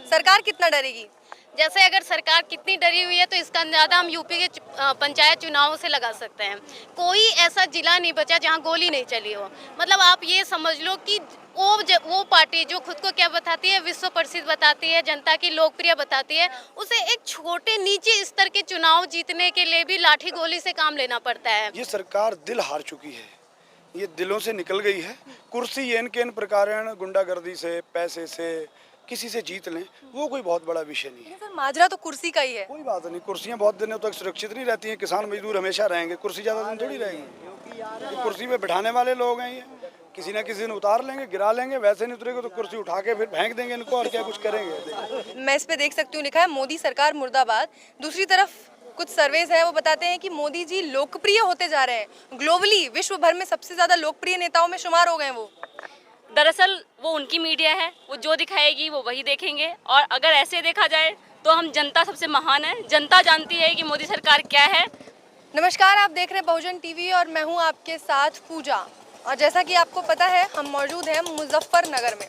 सरकार कितना डरेगी? जैसे अगर सरकार कितनी डरी हुई है तो इसका अंदाजा हम यूपी के पंचायत चुनावों से लगा सकते हैं। कोई ऐसा जिला नहीं बचा जहां गोली नहीं चली हो। मतलब आप ये समझ लो कि वो पार्टी जो खुद को क्या बताती है, विश्व प्रसिद्ध बताती है, जनता की लोकप्रिय बताती है, उसे एक छोटे नीचे स्तर के चुनाव जीतने के लिए भी लाठी गोली से काम लेना पड़ता है। ये सरकार दिल हार चुकी है, ये दिलों से निकल गई है। कुर्सी एन के एन प्रकार गुंडागर्दी से, पैसे से, किसी से जीत लें, वो कोई बहुत बड़ा विषय नहीं है। सर माजरा तो कुर्सी का ही है। कोई बात नहीं, कुर्सियां बहुत दिनों तक सुरक्षित नहीं रहती हैं। किसान मजदूर हमेशा रहेंगे, कुर्सी ज़्यादा दिन थोड़ी रहेगी। ये कुर्सी पे बिठाने वाले लोग हैं, ये किसी न किसी दिन उतार लेंगे, गिरा लेंगे। वैसे नहीं उतरेगा तो कुर्सी उठा के फिर फेंक देंगे इनको, और क्या कुछ करेंगे। मैं इस पे देख सकती हूँ लिखा है मोदी सरकार मुर्दाबाद। दूसरी तरफ कुछ सर्वेज है वो बताते हैं कि मोदी जी लोकप्रिय होते जा रहे हैं, ग्लोबली विश्व भर में सबसे ज्यादा लोकप्रिय नेताओं में शुमार हो गए वो। दरअसल वो उनकी मीडिया है, वो जो दिखाएगी वो वही देखेंगे। और अगर ऐसे देखा जाए तो हम जनता सबसे महान है, जनता जानती है कि मोदी सरकार क्या है। नमस्कार, आप देख रहे हैं बहुजन टीवी और मैं हूं आपके साथ पूजा। और जैसा कि आपको पता है हम मौजूद हैं मुजफ्फरनगर में।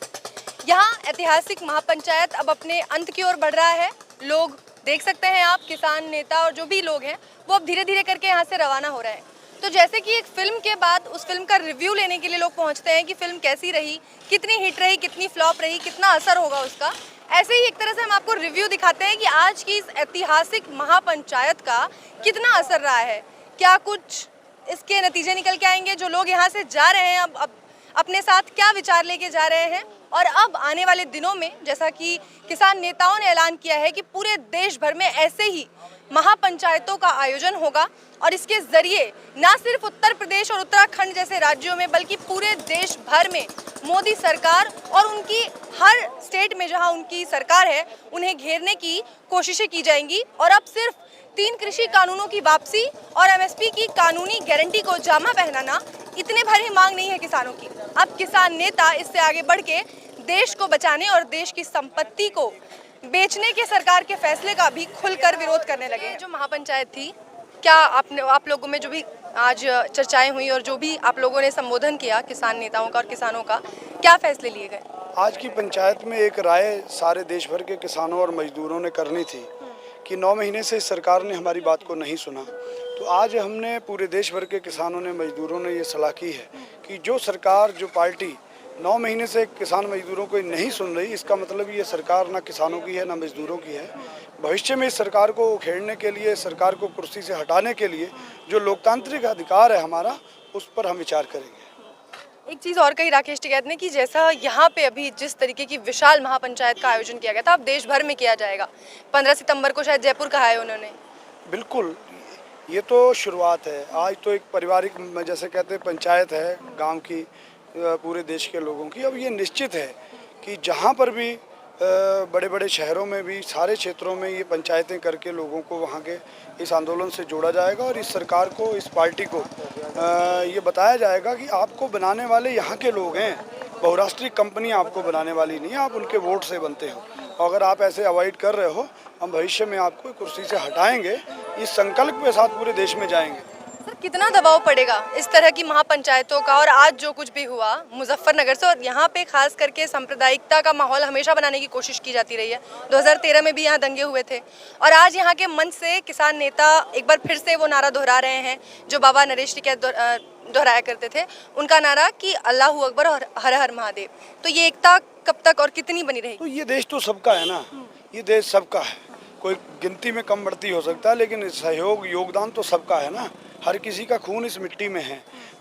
यहाँ ऐतिहासिक महापंचायत अब अपने अंत की ओर बढ़ रहा है। लोग देख सकते हैं आप, किसान नेता और जो भी लोग हैं वो अब धीरे धीरे करके यहाँ से रवाना हो रहे हैं। तो जैसे कि एक फिल्म के बाद उस फिल्म का रिव्यू लेने के लिए लोग पहुँचते हैं कि फिल्म कैसी रही, कितनी हिट रही, कितनी फ्लॉप रही, कितना असर होगा उसका, ऐसे ही एक तरह से हम आपको रिव्यू दिखाते हैं कि आज की इस ऐतिहासिक महापंचायत का कितना असर रहा है, क्या कुछ इसके नतीजे निकल के आएंगे, जो लोग यहाँ से जा रहे हैं अब अपने साथ क्या विचार लेके जा रहे हैं। और अब आने वाले दिनों में जैसा कि किसान नेताओं ने ऐलान किया है कि पूरे देश भर में ऐसे ही महापंचायतों का आयोजन होगा और इसके जरिए न सिर्फ उत्तर प्रदेश और उत्तराखंड जैसे राज्यों में बल्कि पूरे देश भर में मोदी सरकार और उनकी हर स्टेट में जहां उनकी सरकार है उन्हें घेरने की कोशिशें की जाएंगी। और अब सिर्फ 3 कृषि कानूनों की वापसी और एमएसपी की कानूनी गारंटी को जामा पहनाना, इतने भर ही मांग नहीं है किसानों की। अब किसान नेता इससे आगे बढ़ के देश को बचाने और देश की संपत्ति को बेचने के सरकार के फैसले का भी खुलकर विरोध करने लगे। जो महापंचायत थी, क्या आप लोगों में जो भी आज चर्चाएं हुई और जो भी आप लोगों ने संबोधन किया किसान नेताओं का और किसानों का, क्या फैसले लिए गए? आज की पंचायत में एक राय सारे देश भर के किसानों और मजदूरों ने करनी थी कि 9 महीने से सरकार ने हमारी बात को नहीं सुना। तो आज हमने पूरे देश भर के किसानों ने, मजदूरों ने ये सलाह की है कि जो सरकार, जो पार्टी 9 महीने से किसान मजदूरों को नहीं सुन रही, इसका मतलब ये सरकार ना किसानों की है ना मजदूरों की है। भविष्य में इस सरकार को उखेड़ने के लिए, सरकार को कुर्सी से हटाने के लिए जो लोकतांत्रिक अधिकार है हमारा, उस पर हम विचार करेंगे। एक चीज़ और कही राकेश टिकैत ने कि जैसा यहाँ पे अभी जिस तरीके की विशाल महापंचायत का आयोजन किया गया था, अब देश भर में किया जाएगा। 15 सितंबर को शायद जयपुर कहा है उन्होंने। बिल्कुल, ये तो शुरुआत है। आज तो एक पारिवारिक, जैसे कहते हैं, पंचायत है गांव की, पूरे देश के लोगों की। अब ये निश्चित है कि जहाँ पर भी बड़े बड़े शहरों में भी, सारे क्षेत्रों में ये पंचायतें करके लोगों को वहाँ के इस आंदोलन से जोड़ा जाएगा और इस सरकार को, इस पार्टी को ये बताया जाएगा कि आपको बनाने वाले यहाँ के लोग हैं। बहुराष्ट्रीय कंपनी आपको बनाने वाली नहीं है, आप उनके वोट से बनते हो। और अगर आप ऐसे अवॉइड कर रहे हो, हम भविष्य में आपको कुर्सी से हटाएंगे, इस संकल्प के साथ पूरे देश में जाएंगे। सर कितना दबाव पड़ेगा इस तरह की महापंचायतों का? और आज जो कुछ भी हुआ मुजफ्फरनगर से, और यहाँ पे खास करके सांप्रदायिकता का माहौल हमेशा बनाने की कोशिश की जाती रही है। 2013 में भी यहाँ दंगे हुए थे और आज यहाँ के मंच से किसान नेता एक बार फिर से वो नारा दोहरा रहे हैं जो बाबा नरेश टिकैत दोहराया करते थे, उनका नारा कि अल्लाहू अकबर और हर हर महादेव। तो ये एकता कब तक और कितनी बनी रहेगी? तो ये देश तो सबका है ना, ये देश सबका है। कोई गिनती में कम बढ़ती हो सकता है, लेकिन सहयोग, योगदान तो सबका है ना। हर किसी का खून इस मिट्टी में है।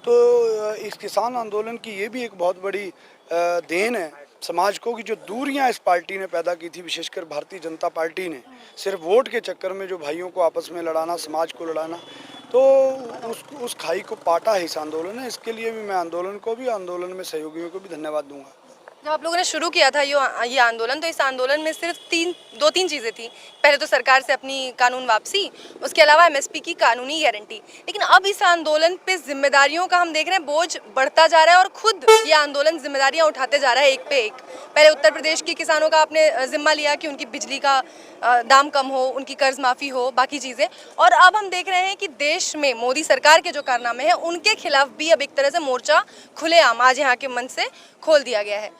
तो इस किसान आंदोलन की ये भी एक बहुत बड़ी देन है समाज को कि जो दूरियां इस पार्टी ने पैदा की थी, विशेषकर भारतीय जनता पार्टी ने, सिर्फ वोट के चक्कर में जो भाइयों को आपस में लड़ाना, समाज को लड़ाना, तो उस खाई को पाटा है इस आंदोलन ने। इसके लिए भी मैं आंदोलन को भी, आंदोलन में सहयोगियों को भी धन्यवाद दूंगा। जब आप लोगों ने शुरू किया था ये आंदोलन, तो इस आंदोलन में सिर्फ 2-3 चीज़ें थी। पहले तो सरकार से अपनी कानून वापसी, उसके अलावा एमएसपी की कानूनी गारंटी। लेकिन अब इस आंदोलन पे जिम्मेदारियों का हम देख रहे हैं बोझ बढ़ता जा रहा है और खुद ये आंदोलन जिम्मेदारियां उठाते जा रहा है एक पे एक। पहले उत्तर प्रदेश के किसानों का आपने जिम्मा लिया कि उनकी बिजली का दाम कम हो, उनकी कर्ज माफ़ी हो, बाकी चीज़ें। और अब हम देख रहे हैं कि देश में मोदी सरकार के जो कारनामे हैं उनके खिलाफ भी अब एक तरह से मोर्चा खुलेआम आज यहाँ के मंच से खोल दिया गया है।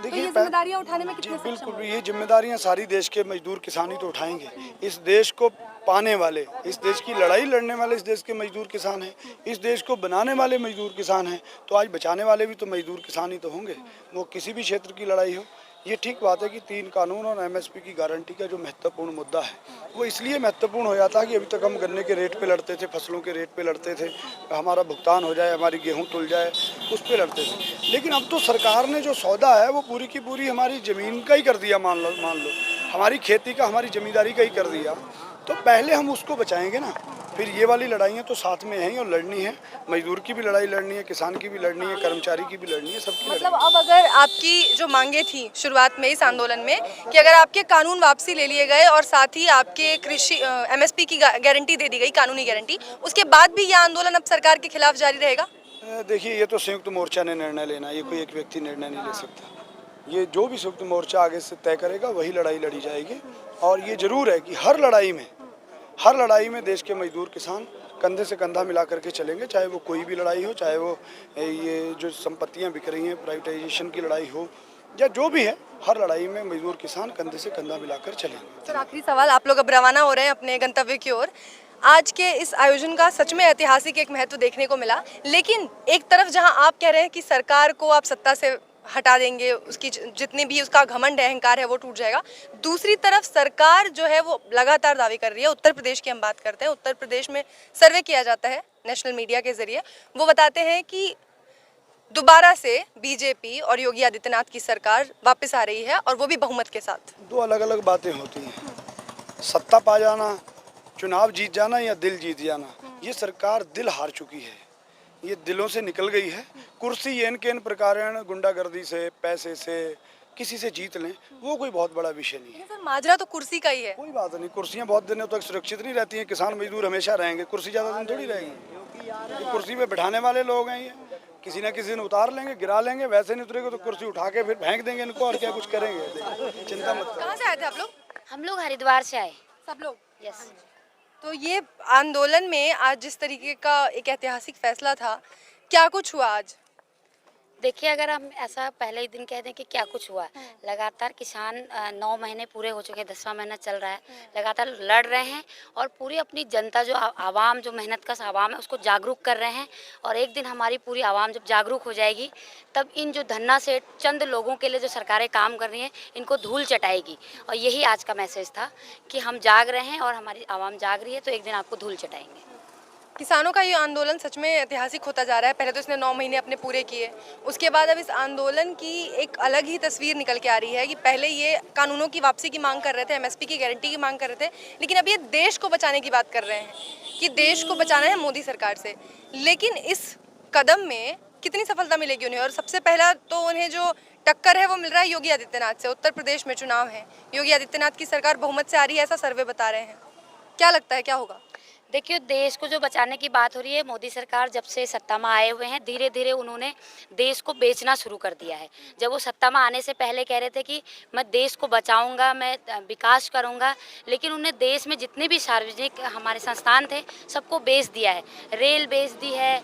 तो देखिए, ये जिम्मेदारियां उठाने में जी कितने सक्षम बिल्कुल, हो? ये जिम्मेदारियां सारी देश के मजदूर किसान ही तो उठाएंगे। इस देश को पाने वाले, इस देश की लड़ाई लड़ने वाले इस देश के मजदूर किसान हैं, इस देश को बनाने वाले मजदूर किसान हैं, तो आज बचाने वाले भी तो मजदूर किसान ही तो होंगे। वो किसी भी क्षेत्र की लड़ाई हो। ये ठीक बात है कि 3 कानून और एमएसपी की गारंटी का जो महत्वपूर्ण मुद्दा है, वो इसलिए महत्वपूर्ण हो जाता है कि अभी तक हम गन्ने के रेट पे लड़ते थे, फसलों के रेट पे लड़ते थे, हमारा भुगतान हो जाए, हमारी गेहूं तुल जाए, उस पे लड़ते थे। लेकिन अब तो सरकार ने जो सौदा है वो पूरी की पूरी हमारी ज़मीन का ही कर दिया, मान लो हमारी खेती का, हमारी ज़मींदारी का ही कर दिया। तो पहले हम उसको बचाएंगे ना, फिर ये वाली लड़ाइयाँ तो साथ में हैं और लड़नी है। मजदूर की भी लड़ाई लड़नी है, किसान की भी लड़नी है, कर्मचारी की भी लड़नी है, सबकी मतलब अब अगर आपकी जो मांगे थी शुरुआत में इस आंदोलन में कि अगर आपके कानून वापसी ले लिए गए और साथ ही आपके कृषि एमएसपी की गारंटी दे दी गई, कानूनी गारंटी, उसके बाद भी यह आंदोलन अब सरकार के खिलाफ जारी रहेगा? देखिए, ये तो संयुक्त मोर्चा ने निर्णय लेना है, ये कोई एक व्यक्ति निर्णय नहीं ले सकता। ये जो भी संयुक्त मोर्चा आगे से तय करेगा वही लड़ाई लड़ी जाएगी। और ये जरूर है कि हर लड़ाई में देश के मजदूर किसान कंधे से कंधा मिला करके चलेंगे, चाहे वो कोई भी लड़ाई हो, चाहे वो ये जो संपत्तियां बिक रही हैं प्राइवेटाइजेशन की लड़ाई हो, या जो भी है, हर लड़ाई में मजदूर किसान कंधे से कंधा मिलाकर चलेंगे। सर, आखिरी सवाल, आप लोग अब रवाना हो रहे हैं अपने गंतव्य की ओर। आज के इस आयोजन का सच में ऐतिहासिक एक महत्व देखने को मिला, लेकिन एक तरफ जहां आप कह रहे हैं कि सरकार को आप सत्ता से हटा देंगे, उसकी जितनी भी उसका घमंड है, अहंकार है, वो टूट जाएगा, दूसरी तरफ सरकार जो है वो लगातार दावे कर रही है। उत्तर प्रदेश की हम बात करते हैं, उत्तर प्रदेश में सर्वे किया जाता है नेशनल मीडिया के जरिए, वो बताते हैं कि दोबारा से बीजेपी और योगी आदित्यनाथ की सरकार वापस आ रही है और वो भी बहुमत के साथ। दो अलग अलग बातें होती हैं, सत्ता पा जाना, चुनाव जीत जाना या दिल जीत जाना। ये सरकार दिल हार चुकी है, ये दिलों से निकल गई है। कुर्सी येन केन प्रकारण गुंडागर्दी से, पैसे से किसी से जीत लें, वो कोई बहुत बड़ा विषय नहीं है। सर, माजरा तो कुर्सी का ही है। कोई बात नहीं, कुर्सियाँ बहुत दिनों तक सुरक्षित नहीं रहती हैं। किसान मजदूर हमेशा रहेंगे, कुर्सी ज़्यादा दिन थोड़ी रहेगी। ये कुर्सी पे बैठाने वाले लोग हैं, ये किसी ना किसी दिन उतार लेंगे, गिरा लेंगे, वैसे नहीं उतरेगा तो कुर्सी उठा के फिर फेंक देंगे इनको, और क्या कुछ करेंगे। चिंता मत करो। कहाँ से आए थे आप लोग? हम लोग हरिद्वार से आए। सब लोग? यस। तो ये आंदोलन में आज जिस तरीके का एक ऐतिहासिक फैसला था, क्या कुछ हुआ आज? देखिए, अगर हम ऐसा पहले ही दिन कह दें कि क्या कुछ हुआ, लगातार किसान 9 महीने पूरे हो चुके हैं, 10वां महीना चल रहा है, लगातार लड़ रहे हैं और पूरी अपनी जनता जो आवाम, जो मेहनत कश आवाम है, उसको जागरूक कर रहे हैं। और एक दिन हमारी पूरी आवाम जब जागरूक हो जाएगी, तब इन जो धन्ना से चंद लोगों के लिए जो सरकारें काम कर रही हैं, इनको धूल चटाएगी। और यही आज का मैसेज था कि हम जाग रहे हैं और हमारी आवाम जाग रही है, तो एक दिन आपको धूल चटाएंगे। किसानों का ये आंदोलन सच में ऐतिहासिक होता जा रहा है। पहले तो इसने 9 महीने अपने पूरे किए, उसके बाद अब इस आंदोलन की एक अलग ही तस्वीर निकल के आ रही है कि पहले ये कानूनों की वापसी की मांग कर रहे थे, एमएसपी की गारंटी की मांग कर रहे थे, लेकिन अब ये देश को बचाने की बात कर रहे हैं कि देश को बचाना है मोदी सरकार से। लेकिन इस कदम में कितनी सफलता मिलेगी उन्हें? और सबसे पहला तो उन्हें जो टक्कर है वो मिल रहा है योगी आदित्यनाथ से। उत्तर प्रदेश में चुनाव है, योगी आदित्यनाथ की सरकार बहुमत से आ रही है, ऐसा सर्वे बता रहे हैं। क्या लगता है, क्या होगा? देखिए, देश को जो बचाने की बात हो रही है, मोदी सरकार जब से सत्ता में आए हुए हैं, धीरे धीरे उन्होंने देश को बेचना शुरू कर दिया है। जब वो सत्ता में आने से पहले कह रहे थे कि मैं देश को बचाऊंगा, मैं विकास करूंगा, लेकिन उन्हें देश में जितने भी सार्वजनिक हमारे संस्थान थे, सबको बेच दिया है। रेल बेच दी है,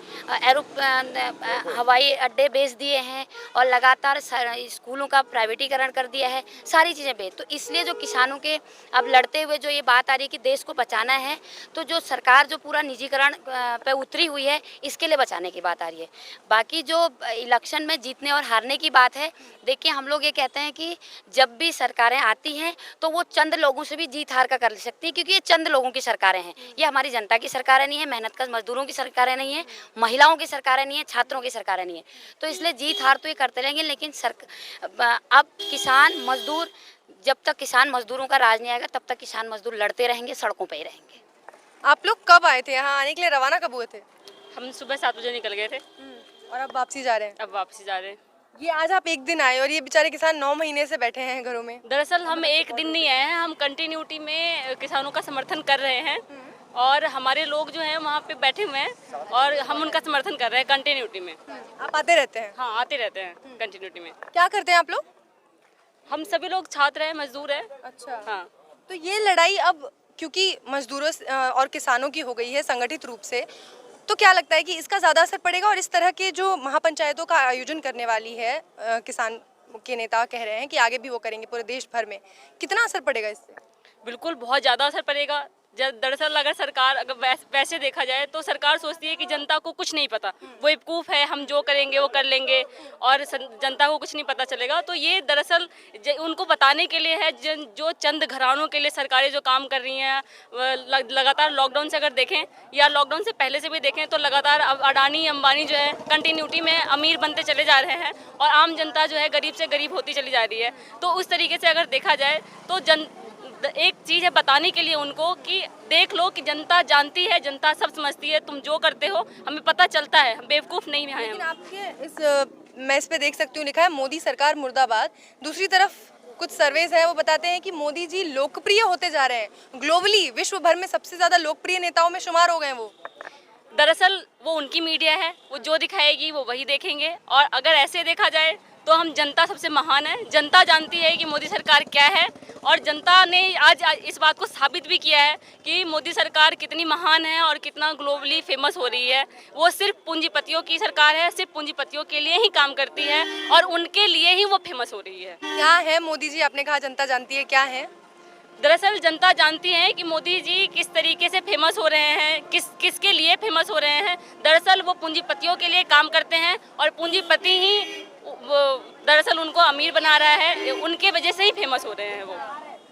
हवाई अड्डे बेच दिए हैं और लगातार स्कूलों का प्राइवेटीकरण कर दिया है, सारी चीज़ें बेच। तो इसलिए जो किसानों के अब लड़ते हुए जो ये बात आ रही है कि देश को बचाना है, तो जो सरकार जो पूरा निजीकरण पे उतरी हुई है, इसके लिए बचाने की बात आ रही है। बाकी जो इलेक्शन में जीतने और हारने की बात है, देखिए, हम लोग ये कहते हैं कि जब भी सरकारें आती हैं तो वो चंद लोगों से भी जीत हार का कर सकती है, क्योंकि ये चंद लोगों की सरकारें हैं। ये हमारी जनता की सरकारें नहीं है, मेहनत कश मजदूरों की सरकारें नहीं है, महिलाओं की सरकारें नहीं है, छात्रों की सरकारें नहीं है। तो इसलिए जीत हार तो ये करते रहेंगे, लेकिन अब किसान मजदूर, जब तक किसान मजदूरों का राज नहीं आएगा, तब तक किसान मजदूर लड़ते रहेंगे, सड़कों पर ही रहेंगे। आप लोग कब आए थे यहाँ? आने के लिए रवाना कब हुए थे? हम सुबह 7 बजे निकल गए थे, और अब वापसी जा रहे हैं? अब वापसी जा रहे हैं। ये आज आप एक दिन आए और ये बेचारे किसान 9 महीने से बैठे हैं घरों में। दरअसल हम एक दिन नहीं आए हैं, हम कंटिन्यूटी में किसानों का समर्थन कर रहे हैं और हमारे लोग जो हैं वहाँ पे बैठे हुए हैं और हम उनका समर्थन कर रहे हैं कंटिन्यूटी में। आप आते रहते हैं? हाँ, आते रहते हैं कंटिन्यूटी में। क्या करते हैं आप लोग? हम सभी लोग छात्र हैं, मजदूर हैं। अच्छा। हाँ, तो ये लड़ाई अब क्योंकि मजदूरों और किसानों की हो गई है संगठित रूप से, तो क्या लगता है कि इसका ज़्यादा असर पड़ेगा? और इस तरह के जो महापंचायतों का आयोजन करने वाली है किसान के नेता कह रहे हैं कि आगे भी वो करेंगे पूरे देश भर में, कितना असर पड़ेगा इससे? बिल्कुल बहुत ज़्यादा असर पड़ेगा। दरअसल अगर सरकार अगर वैसे देखा जाए तो सरकार सोचती है कि जनता को कुछ नहीं पता, वो बेवकूफ़ है, हम जो करेंगे वो कर लेंगे और जनता को कुछ नहीं पता चलेगा। तो ये दरअसल उनको बताने के लिए है, जो चंद घरानों के लिए सरकारें जो काम कर रही हैं। लगातार लॉकडाउन से अगर देखें या लॉकडाउन से पहले से भी देखें तो लगातार अब अडानी अंबानी जो है कंटिन्यूटी में अमीर बनते चले जा रहे हैं और आम जनता जो है गरीब से गरीब होती चली जा रही है। तो उस तरीके से अगर देखा जाए तो एक चीज़ है बताने के लिए उनको कि देख लो कि जनता जानती है, जनता सब समझती है, तुम जो करते हो हमें पता चलता है, हम बेवकूफ़ नहीं हैं। लेकिन आपके मैं इस पे देख सकती हूँ लिखा है मोदी सरकार मुर्दाबाद। दूसरी तरफ कुछ सर्वेज है वो बताते हैं कि मोदी जी लोकप्रिय होते जा रहे हैं, ग्लोबली विश्व भर में सबसे ज़्यादा लोकप्रिय नेताओं में शुमार हो गए वो। दरअसल वो उनकी मीडिया है, वो जो दिखाएगी वो वही देखेंगे और अगर ऐसे देखा जाए तो हम जनता सबसे महान है। जनता जानती है कि मोदी सरकार क्या है और जनता ने आज इस बात को साबित भी किया है कि मोदी सरकार कितनी महान है और कितना ग्लोबली फेमस हो रही है। वो सिर्फ पूंजीपतियों की सरकार है, सिर्फ पूंजीपतियों के लिए ही काम करती है और उनके लिए ही वो फेमस हो रही है। क्या है मोदी जी, आपने कहा जनता जानती है, क्या है? दरअसल जनता जानती है कि मोदी जी किस तरीके से फेमस हो रहे हैं, किसके लिए फेमस हो रहे हैं। दरअसल वो पूंजीपतियों के लिए काम करते हैं और पूंजीपति ही दरअसल उनको अमीर बना रहा है, उनके वजह से ही फेमस हो रहे हैं वो।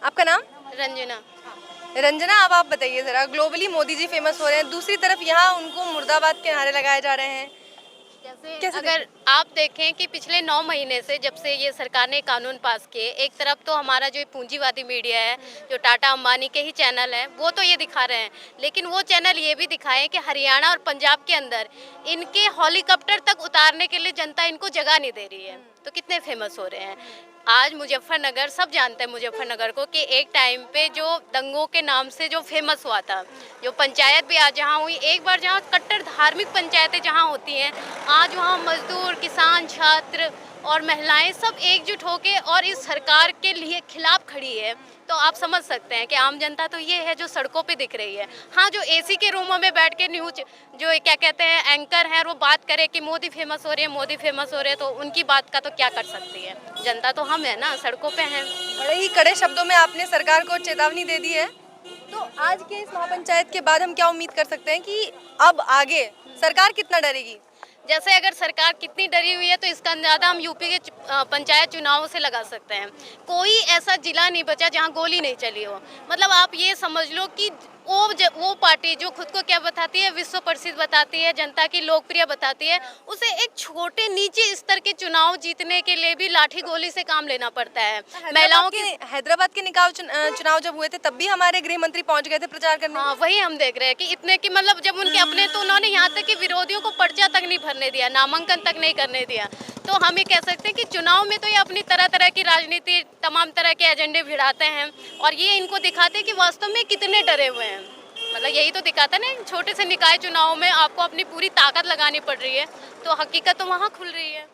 आपका नाम? रंजना। रंजना, अब आप बताइए ज़रा, ग्लोबली मोदी जी फेमस हो रहे हैं, दूसरी तरफ यहाँ उनको मुर्दाबाद के नारे लगाए जा रहे हैं। जैसे अगर आप देखें कि पिछले 9 महीने से जब से ये सरकार ने कानून पास किए, एक तरफ तो हमारा जो पूंजीवादी मीडिया है, जो टाटा अंबानी के ही चैनल हैं, वो तो ये दिखा रहे हैं, लेकिन वो चैनल ये भी दिखाएं कि हरियाणा और पंजाब के अंदर इनके हेलीकॉप्टर तक उतारने के लिए जनता इनको जगह नहीं दे रही है। तो कितने फेमस हो रहे हैं। आज मुजफ्फरनगर, सब जानते हैं मुजफ्फरनगर को कि एक टाइम पे जो दंगों के नाम से जो फेमस हुआ था, जो पंचायत भी आज जहाँ हुई, एक बार जहाँ कट्टर धार्मिक पंचायतें जहाँ होती हैं, आज वहाँ मजदूर, किसान, छात्र और महिलाएं सब एकजुट होके और इस सरकार के लिए खिलाफ खड़ी है। तो आप समझ सकते हैं कि आम जनता तो ये है जो सड़कों पे दिख रही है। हाँ, जो एसी के रूमों में बैठ के न्यूज जो क्या कहते हैं एंकर हैं, वो बात करे कि मोदी फेमस हो रही है, मोदी फेमस हो रहे हैं, तो उनकी बात का तो क्या कर सकती है जनता। तो हम है ना, सड़कों पे हैं। बड़े ही कड़े शब्दों में आपने सरकार को चेतावनी दे दी है। तो आज के इस महापंचायत के बाद हम क्या उम्मीद कर सकते हैं कि अब आगे सरकार कितना डरेगी? जैसे अगर सरकार कितनी डरी हुई है तो इसका अंदाजा हम यूपी के पंचायत चुनावों से लगा सकते हैं। कोई ऐसा जिला नहीं बचा जहां गोली नहीं चली हो। मतलब आप ये समझ लो कि वो पार्टी जो खुद को क्या बताती है, विश्व प्रसिद्ध बताती है, जनता की लोकप्रिय बताती है, उसे एक छोटे नीचे स्तर के चुनाव जीतने के लिए भी लाठी गोली से काम लेना पड़ता है। महिलाओं के हैदराबाद के चुनाव जब हुए थे तब भी हमारे गृह मंत्री पहुंच गए थे प्रचार करने। हाँ, वही हम देख रहे हैं कि इतने की मतलब जब उनके अपने, तो उन्होंने यहाँ तक कि विरोधियों को पर्चा तक नहीं भरने दिया, नामांकन तक नहीं करने दिया। तो हम ये कह सकते हैं कि चुनाव में तो ये अपनी तरह तरह की राजनीति, तमाम तरह के एजेंडे भिड़ाते हैं और ये इनको दिखाते हैं कि वास्तव में कितने डरे हुए हैं। मतलब यही तो दिखाता है ना, छोटे से निकाय चुनाव में आपको अपनी पूरी ताकत लगानी पड़ रही है, तो हकीकत तो वहाँ खुल रही है।